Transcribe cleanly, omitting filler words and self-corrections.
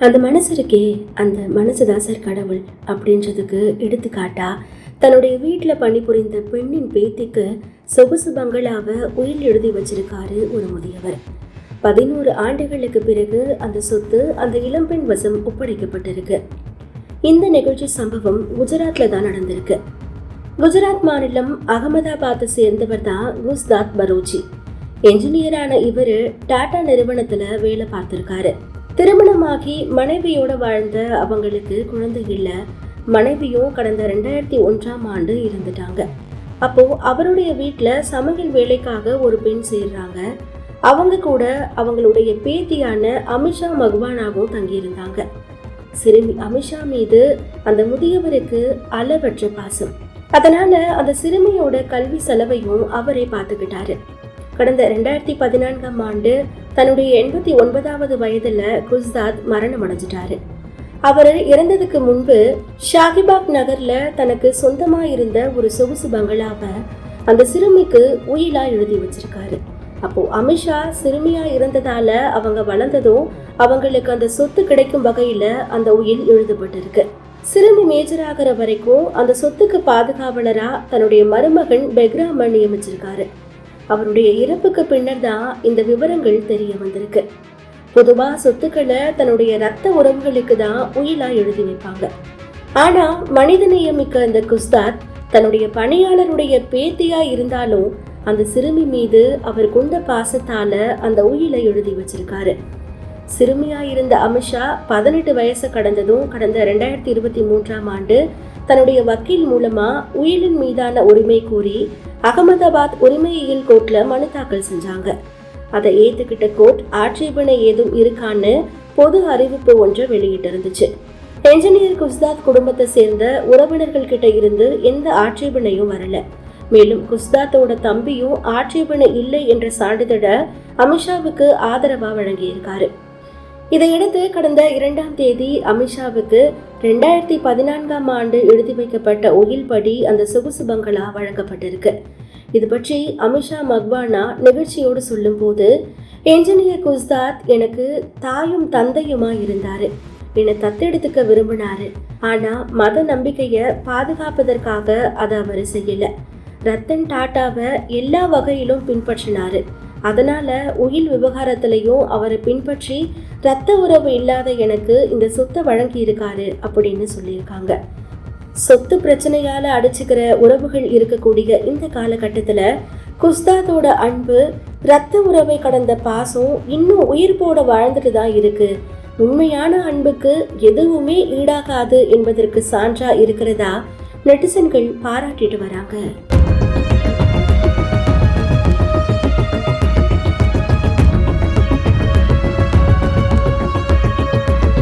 அந்த மனசு இருக்கே, அந்த மனசுதான் சார் கடவுள் அப்படின்றதுக்கு எடுத்துக்காட்டா தன்னுடைய வீட்டில் பணிபுரிந்த பெண்ணின் பேத்திக்கு சொகுசு பங்களாவை உயில் எழுதி வச்சிருக்காரு ஒரு முதியவர். 11 ஆண்டுகளுக்கு பிறகு அந்த சொத்து அந்த இளம்பெண் வசம் ஒப்படைக்கப்பட்டிருக்கு. இந்த நிகழ்ச்சி சம்பவம் குஜராத்ல தான் நடந்திருக்கு. குஜராத் மாநிலம் அகமதாபாத்தை சேர்ந்தவர் தான் குஸ்தாத் பரோச்சி. என்ஜினியரான இவர் டாடா நிறுவனத்துல வேலை பார்த்திருக்காரு. திருமணமாகி மனைவியோட வாழ்ந்த அவங்களுக்கு குழந்தை இல்ல. மனைவியும் கடந்த 2001ஆம் ஆண்டு இறந்துட்டாங்க. அப்போ அவருடைய வீட்டுல சமையல் வேலைக்காக ஒரு பெண் சேர்றாங்க. அவங்க கூட அவங்களுடைய பேத்தியான அமிஷா மக்வானாவும் தங்கியிருந்தாங்க. சிறுமி அமிஷா மீது அந்த முதியவருக்கு அளவற்ற பாசம். அதனால அந்த சிறுமியோட கல்வி செலவையும் அவரே பார்த்துக்கிட்டாரு. கடந்த 2014ஆம் ஆண்டு தன்னுடைய 89வது வயதுல குஸ்தாத் மரணம் அடைஞ்சிட்டாரு. அவர் இறந்ததுக்கு முன்பு ஷாகிபாக் நகர்ல தனக்கு சொந்தமா இருந்த ஒரு சொகுசு பங்களாவை அந்த சிறுமிக்கு உயிலா எழுதி வச்சிருக்காரு. அப்போ அமிஷா சிறுமியா இருந்ததால அவங்க வளர்ந்ததும் அவங்களுக்கு அந்த சொத்து கிடைக்கும் வகையில அந்த உயில் எழுதப்பட்டிருக்கு. சிறுமி மேஜர் ஆகிற வரைக்கும் அந்த சொத்துக்கு பாதுகாவலரா தன்னுடைய மருமகன் பெக்ராம நியமிச்சிருக்காரு. அவருடைய இறப்புக்கு பின்னர் தான் இந்த விவரங்கள் தெரிய வந்திருக்கு. பொதுவா சொத்துக்களை தன்னுடைய ரத்த உறவுகளுக்கு தான் உயிலா எழுதி வைப்பாங்க. ஆனா மனிதநேயமிக்க அந்த குஸ்தாத் தன்னுடைய பணியாளருடைய பேத்தியா இருந்தாலும் அந்த சிறுமி மீது அவர் கொண்ட பாசத்தால அந்த உயிலை எழுதி வச்சிருக்காரு. சிறுமியா இருந்த அமிஷா 18 வயசு கடந்ததும் கடந்த 2023ஆம் ஆண்டு தன்னுடைய வக்கீல் மூலமா உயிலின் மீதான உரிமை கோரி அகமதாபாத் உரிமையியல் கோர்ட்ல மனு தாக்கல் செஞ்சாங்க. அதை ஏத்துக்கிட்ட கோர்ட் ஆட்சேபனை ஏதும் இருக்கான்னு பொது அறிவிப்பு ஒன்றை வெளியிட்டு இருந்துச்சு. என்ஜினியர் குஸ்தாத் குடும்பத்தை சேர்ந்த உறவினர்கள் கிட்ட இருந்து எந்த ஆட்சேபனையும் வரல. மேலும் குஸ்தாத்தோட தம்பியும் ஆட்சேபனை இல்லை என்ற சான்றிதழை அமிஷாவுக்கு ஆதரவா வழங்கியிருக்காரு. இதையடுத்து கடந்த 2ஆம் தேதி அமிஷாவுக்கு 2014ஆம் ஆண்டு எழுதி வைக்கப்பட்ட உயில் படி அந்த சொகுசு பங்களா வழங்கப்பட்டிருக்கு. இது பற்றி அமிஷா மக்வானா நிகழ்ச்சியோடு சொல்லும் போது, என்ஜினியர் குஸ்தாத் எனக்கு தாயும் தந்தையுமா இருந்தாரு. என்னை தத்தெடுத்துக்க விரும்பினாரு. ஆனா மத நம்பிக்கைய பாதுகாப்பதற்காக அதை அவர் செய்யல. ரத்தன் டாட்டாவை எல்லா வகையிலும் பின்பற்றினாரு. அதனால உயில் விவகாரத்திலையும் அவரை பின்பற்றி ரத்த உறவு இல்லாத எனக்கு இந்த சொத்தை வழங்கி இருக்காரு அப்படின்னு சொல்லியிருக்காங்க. சொத்து பிரச்சனையால அடிச்சுக்கிற உறவுகள் இருக்கக்கூடிய இந்த காலகட்டத்துல குஸ்தாத்தோட அன்பு, ரத்த உறவை கடந்த பாசம் இன்னும் உயிர்ப்போட வாழ்ந்துட்டு தான் இருக்கு. உண்மையான அன்புக்கு எதுவுமே ஈடாகாது என்பதற்கு சான்றா இருக்கிறதா நெட்டிசன்கள் பாராட்டிட்டு வராங்க.